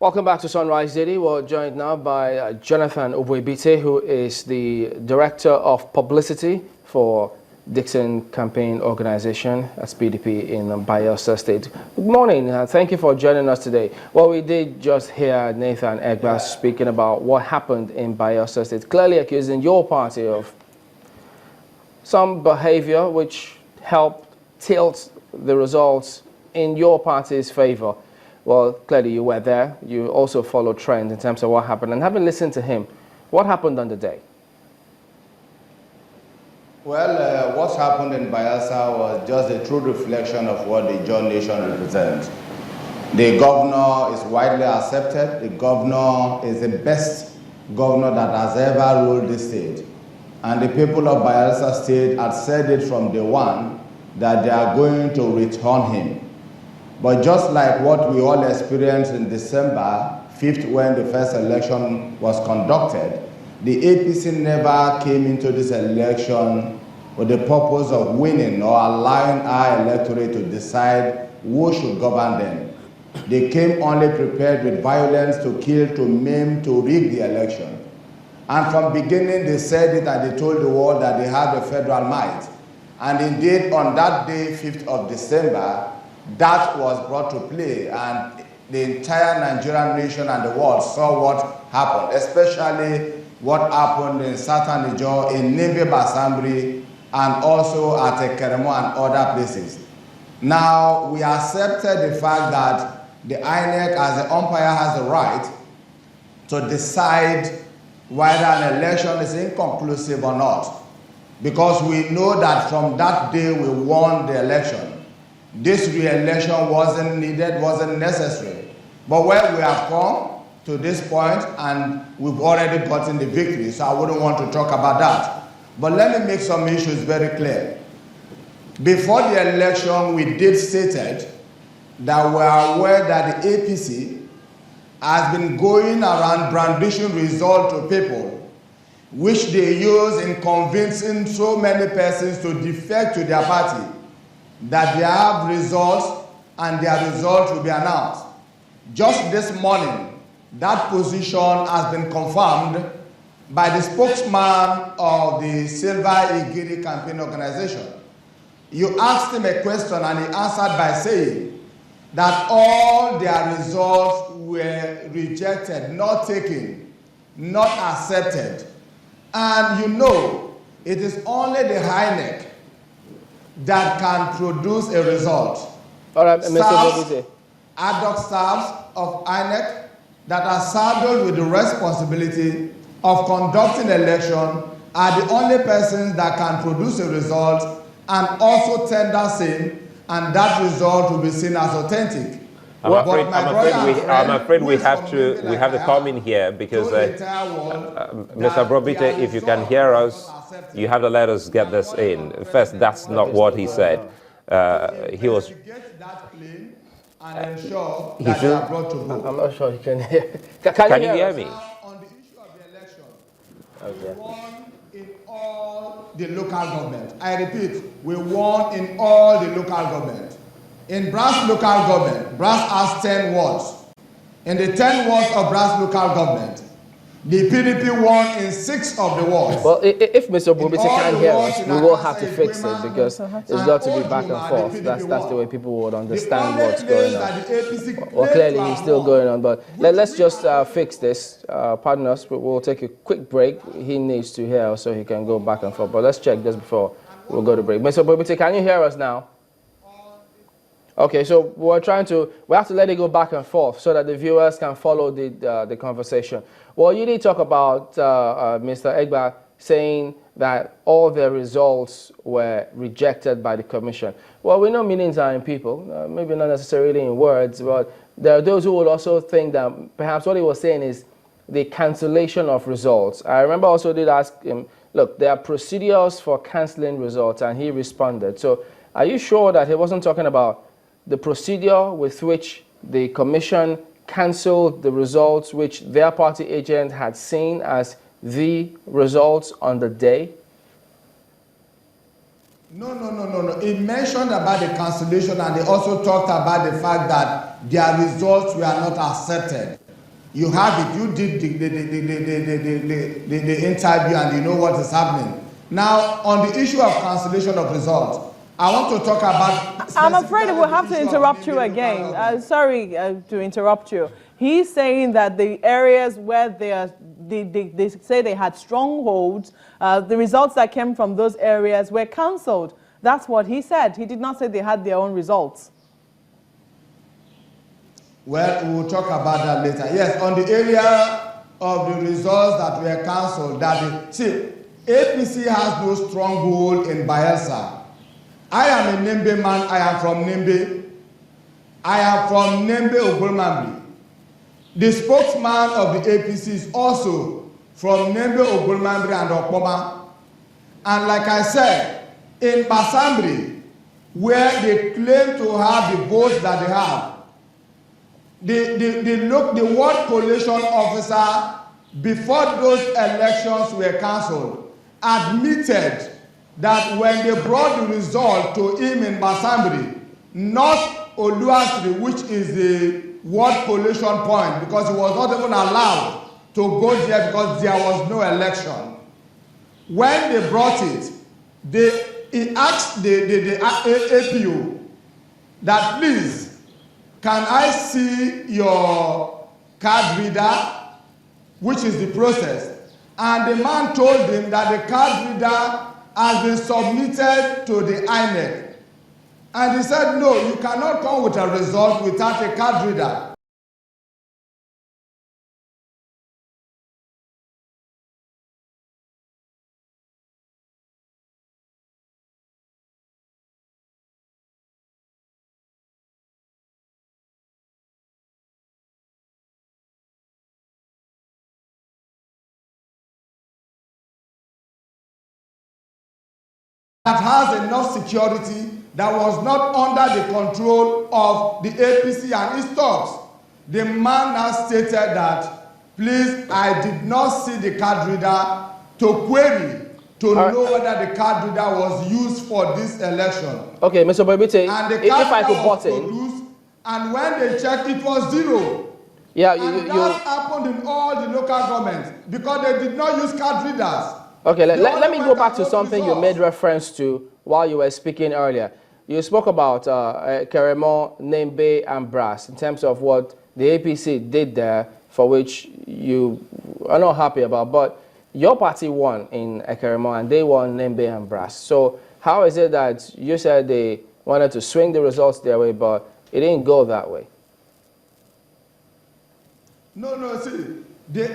Welcome back to Sunrise Daily. We're joined now by Jonathan Obuebite, who is the Director of Publicity for Dixon Campaign Organization, that's PDP in Bayelsa State. Good morning. Thank you for joining us today. Well, we did just hear Nathan Egba speaking about what happened in Bayelsa State, clearly accusing your party of some behavior which helped tilt the results in your party's favor. Well, clearly you were there. You also followed trends in terms of what happened. And having listened to him, what happened on the day? Well, what happened in Bayelsa was just a true reflection of what the John Nation represents. The governor is widely accepted. The governor is the best governor that has ever ruled the state. And the people of Bayelsa State had said it from day one that they are going to return him. But just like what we all experienced in December 5th when the first election was conducted, the APC never came into this election with the purpose of winning or allowing our electorate to decide who should govern them. They came only prepared with violence to kill, to maim, to rig the election. And from beginning they said it and they told the world that they had the federal might. And indeed on that day, 5th of December, that was brought to play, and the entire Nigerian nation and the world saw what happened, especially what happened in Southern Niger, in Neve Basambri, and also at Ekeremo and other places. Now, we accepted the fact that the INEC as the umpire has the right to decide whether an election is inconclusive or not, because we know that from that day we won the election. This re-election wasn't needed, wasn't necessary. But when we have come to this point and we've already gotten the victory, so I wouldn't want to talk about that. But let me make some issues very clear. Before the election, we did stated that we are aware that the APC has been going around brandishing results to people, which they use in convincing so many persons to defect to their party, that they have results and their results will be announced. Just this morning, that position has been confirmed by the spokesman of the Silver Igiri Campaign Organization. You asked him a question and he answered by saying that all their results were rejected, not taken, not accepted. And you know, it is only the INEC that can produce a result. All right, Mr. Obuebite. Ad hoc staffs of INEC that are saddled with the responsibility of conducting election are the only persons that can produce a result and also tender same, and that result will be seen as authentic. I'm afraid we have to come in here because Mr. Obuebite, if you can hear us, you have to let us get this in. First, that's not what he said. He was. I'm not sure you can hear. Can you hear me? On the issue of the election, we won in all the local government. I repeat, we won in all the local government. In Brass local government, Brass has 10 wards. In the 10 wards of Brass local government, the PDP won in 6 of the wards. Well, if Mr. Obuebite can't hear us, we will have to fix it because it's got to be back and forth. That's the way people would understand what's going on. Well, clearly he's still going on, but let's just fix this. Pardon us, but we'll take a quick break. He needs to hear us so he can go back and forth. But let's check this before we'll go to break. Mr. Obuebite, can you hear us now? Okay, so we have to let it go back and forth so that the viewers can follow the conversation. Well, you did talk about Mr. Egba saying that all the results were rejected by the commission. Well, we know meanings are in people, maybe not necessarily in words, but there are those who would also think that perhaps what he was saying is the cancellation of results. I remember also did ask him, look, there are procedures for cancelling results, and he responded. So are you sure that he wasn't talking about the procedure with which the commission cancelled the results which their party agent had seen as the results on the day? No. He mentioned about the cancellation, and they also talked about the fact that their results were not accepted. You have it. You did the interview and you know what is happening. Now, on the issue of cancellation of results, I want to talk about... I'm afraid we'll have to interrupt you again. Sorry to interrupt you. He's saying that the areas where they say they had strongholds, the results that came from those areas were cancelled. That's what he said. He did not say they had their own results. Well, we will talk about that later. Yes, on the area of the results that were cancelled, see, APC has no stronghold in Bayelsa. I am a Nembe man. I am from Nembe. I am from Nembe, Obuebite. The spokesman of the APC is also from Nembe, Obuebite and Okpoma. And like I said, in Basambri, where they claim to have the votes that they have, the World Coalition officer, before those elections were cancelled, admitted that when they brought the result to him in Basambri, not Oluwasiri, which is the World Coalition point, because he was not even allowed to go there because there was no election. When they brought it, he asked the APO that, please, can I see your card reader, which is the process? And the man told him that the card reader has been submitted to the INEC. And he said, no, you cannot come with a result without a card reader. That has enough security that was not under the control of the APC and its thugs. The man has stated that, please, I did not see the card reader to query to know whether the card reader was used for this election. Okay, Mr. Obuebite, and the if card I could reader butt was in. produced, and when they checked, it was zero. Yeah, that happened in all the local governments because they did not use card readers. Okay, let me go back to something you made reference to while you were speaking earlier. You spoke about Keremo, Nembe, and Brass in terms of what the APC did there, for which you are not happy about. But your party won in Keremo, and they won Nembe and Brass. So how is it that you said they wanted to swing the results their way, but it didn't go that way? No, see. The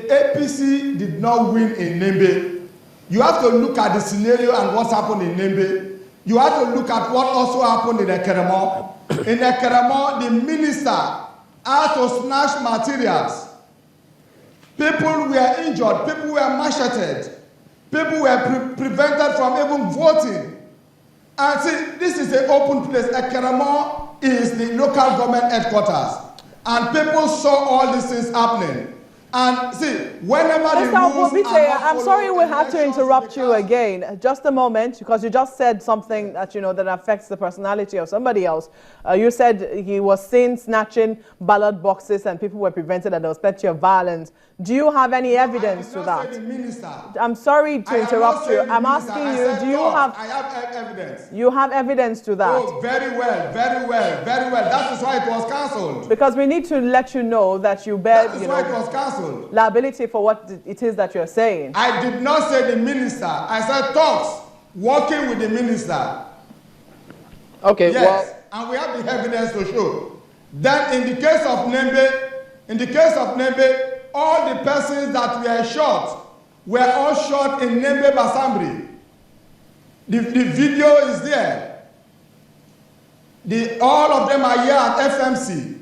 APC did not win in Nembe. You have to look at the scenario and what's happened in Nembe. You have to look at what also happened in Ekeremo. In Ekeremo, the minister had to snatch materials. People were injured. People were macheted. People were prevented from even voting. And see, this is an open place. Ekeremo is the local government headquarters. And people saw all these things happening. And see, whenever Mr. Obuebite, I'm sorry we have to interrupt you again. Just a moment, because you just said something that, that affects the personality of somebody else. You said he was seen snatching ballot boxes and people were prevented and there was plenty of violence. Do you have any evidence to that? I'm sorry to interrupt you. I'm asking you, do you have... I have evidence. You have evidence to that? Oh, very well, very well, very well. That is why it was cancelled. Because we need to let you know that you bear, that is why it was cancelled. Liability for what it is that you're saying. I did not say the minister. I said talks, working with the minister. Okay, yes, well... and we have the evidence to show. Then in the case of Nembe, all the persons that were shot were all shot in Nembe Basambri. The video is there. All of them are here at FMC.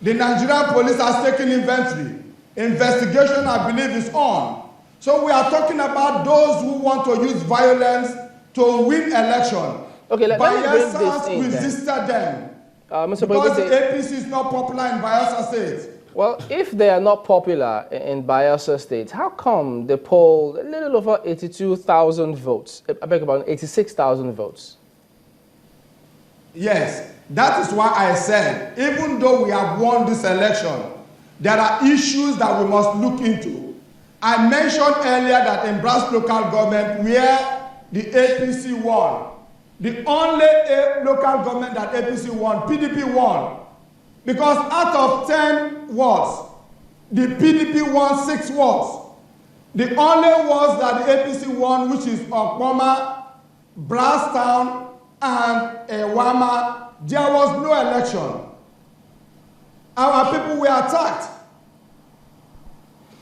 The Nigerian police has taken inventory. Investigation, I believe, is on. So we are talking about those who want to use violence to win election. Okay, let me bring this in resisted them. Mr. Because Obuebite, the APC is not popular in Bayelsa State. Well, if they are not popular in Bayelsa State, how come they polled a little over 82,000 votes? I beg about 86,000 votes. Yes, that is why I said, even though we have won this election, there are issues that we must look into. I mentioned earlier that in Brass local government where the APC won, the only local government that APC won, PDP won. Because out of 10 wards, the PDP won 6 wards. The only wards that the APC won, which is Okpoma, Brasstown, and Ewama, there was no election. Our people were attacked.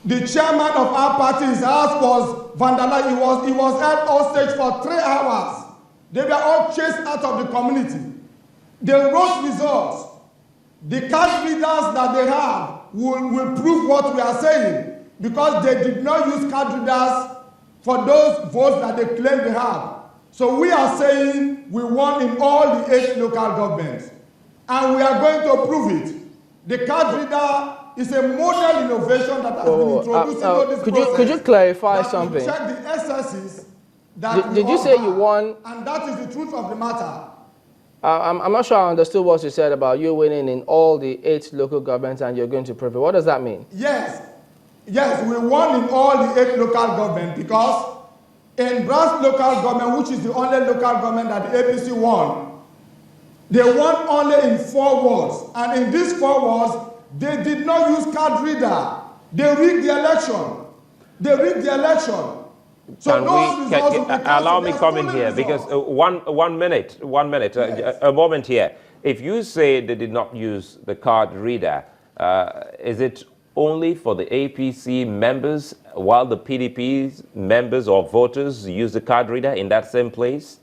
The chairman of our party, his house was vandalized. He was held hostage for 3 hours. They were all chased out of the community. They wrote results. The card readers that they have will prove what we are saying, because they did not use card readers for those votes that they claim they have. So we are saying we won in all the 8 local governments, and we are going to prove it. The card reader is a model innovation that has been introduced into this process. Could you clarify something? Check the excesses that did you say you won? And that is the truth of the matter. I'm not sure I understood what you said about you winning in all the 8 local governments and you're going to prove it. What does that mean? Yes, we won in all the 8 local governments, because in Brass local government, which is the only local government that the APC won, they won only in 4 wards. And in these 4 wards, they did not use card reader. They rigged the election. So allow me comment here, because one minute, yes. A moment here. If you say they did not use the card reader, is it only for the APC members, while the PDP members or voters use the card reader in that same place?